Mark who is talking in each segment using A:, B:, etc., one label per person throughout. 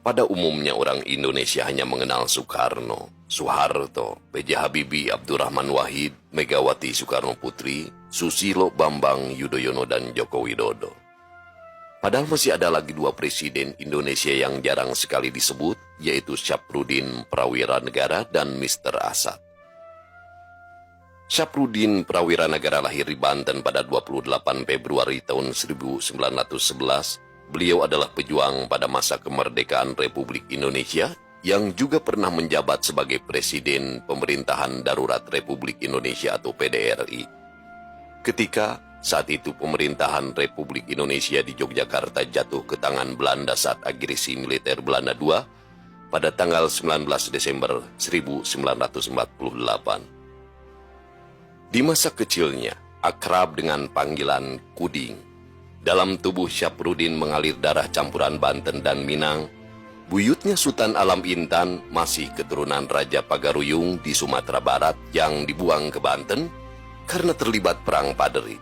A: Pada umumnya orang Indonesia hanya mengenal Soekarno, Soeharto, B.J. Habibie, Abdurrahman Wahid, Megawati Soekarno Putri, Susilo Bambang Yudhoyono, dan Joko Widodo. Padahal masih ada lagi dua presiden Indonesia yang jarang sekali disebut, yaitu Syafruddin Prawira Negara dan Mr. Asad. Syafruddin Prawira Negara lahir di Banten pada 28 Februari tahun 1911. Beliau adalah pejuang pada masa kemerdekaan Republik Indonesia yang juga pernah menjabat sebagai Presiden Pemerintahan Darurat Republik Indonesia atau PDRI. Ketika saat itu pemerintahan Republik Indonesia di Yogyakarta jatuh ke tangan Belanda saat agresi militer Belanda II pada tanggal 19 Desember 1948. Di masa kecilnya, akrab dengan panggilan Kuding. Dalam tubuh Syafruddin mengalir darah campuran Banten dan Minang. Buyutnya Sultan Alam Intan masih keturunan Raja Pagaruyung di Sumatera Barat yang dibuang ke Banten karena terlibat Perang Paderi.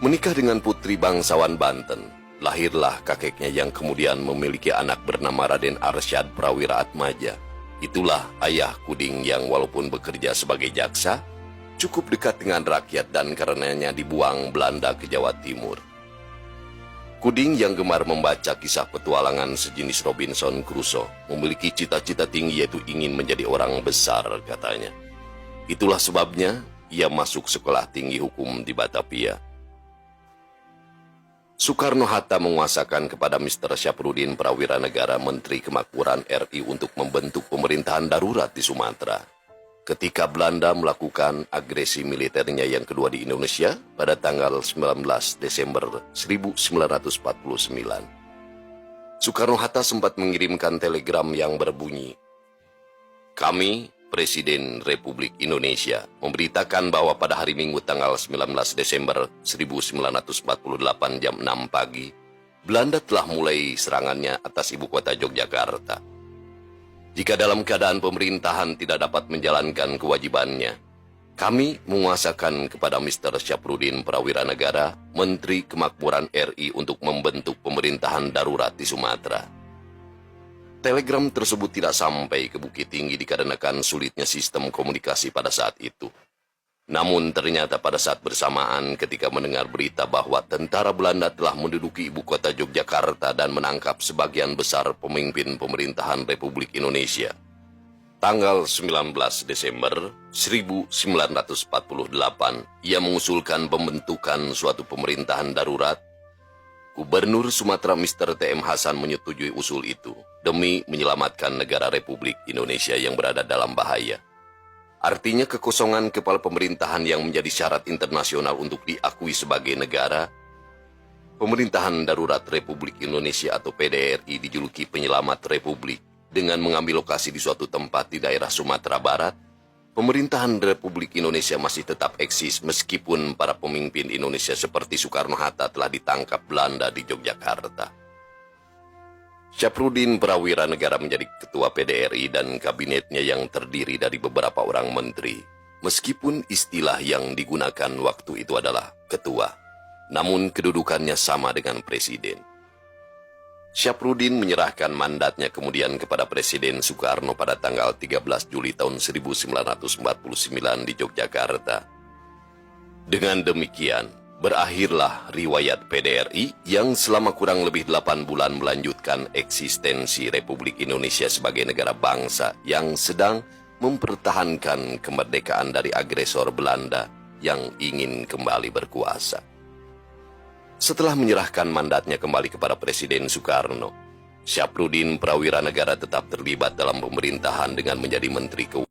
A: Menikah dengan putri bangsawan Banten, lahirlah kakeknya yang kemudian memiliki anak bernama Raden Arsyad Prawira Atmaja. Itulah ayah Kuding yang walaupun bekerja sebagai jaksa, cukup dekat dengan rakyat dan karenanya dibuang Belanda ke Jawa Timur. Kuding yang gemar membaca kisah petualangan sejenis Robinson Crusoe memiliki cita-cita tinggi yaitu ingin menjadi orang besar katanya. Itulah sebabnya ia masuk sekolah tinggi hukum di Batavia. Soekarno-Hatta menguasakan kepada Mr. Syafruddin Prawira Negara Menteri Kemakmuran RI untuk membentuk pemerintahan darurat di Sumatera. Ketika Belanda melakukan agresi militernya yang kedua di Indonesia pada tanggal 19 Desember 1949. Soekarno-Hatta sempat mengirimkan telegram yang berbunyi, "Kami, Presiden Republik Indonesia, memberitakan bahwa pada hari Minggu tanggal 19 Desember 1948 jam 6 pagi, Belanda telah mulai serangannya atas ibu kota Yogyakarta. Jika dalam keadaan pemerintahan tidak dapat menjalankan kewajibannya, kami menguasakan kepada Mr. Syafruddin Prawira Negara, Menteri Kemakmuran RI untuk membentuk pemerintahan darurat di Sumatera." Telegram tersebut tidak sampai ke Bukit Tinggi dikarenakan sulitnya sistem komunikasi pada saat itu. Namun ternyata pada saat bersamaan ketika mendengar berita bahwa tentara Belanda telah menduduki ibu kota Yogyakarta dan menangkap sebagian besar pemimpin pemerintahan Republik Indonesia, tanggal 19 Desember 1948, ia mengusulkan pembentukan suatu pemerintahan darurat. Gubernur Sumatera Mr. T.M. Hasan menyetujui usul itu demi menyelamatkan negara Republik Indonesia yang berada dalam bahaya. Artinya kekosongan kepala pemerintahan yang menjadi syarat internasional untuk diakui sebagai negara. Pemerintahan Darurat Republik Indonesia atau PDRI dijuluki Penyelamat Republik dengan mengambil lokasi di suatu tempat di daerah Sumatera Barat. Pemerintahan Republik Indonesia masih tetap eksis meskipun para pemimpin Indonesia seperti Soekarno-Hatta telah ditangkap Belanda di Yogyakarta. Syafruddin Prawira Negara menjadi ketua PDRI dan kabinetnya yang terdiri dari beberapa orang menteri. Meskipun istilah yang digunakan waktu itu adalah ketua, namun kedudukannya sama dengan presiden. Syafruddin menyerahkan mandatnya kemudian kepada Presiden Soekarno pada tanggal 13 Juli tahun 1949 di Yogyakarta. Dengan demikian, berakhirlah riwayat PDRI yang selama kurang lebih 8 bulan melanjutkan eksistensi Republik Indonesia sebagai negara bangsa yang sedang mempertahankan kemerdekaan dari agresor Belanda yang ingin kembali berkuasa. Setelah menyerahkan mandatnya kembali kepada Presiden Soekarno, Syafruddin Prawira Negara tetap terlibat dalam pemerintahan dengan menjadi Menteri Keuangan.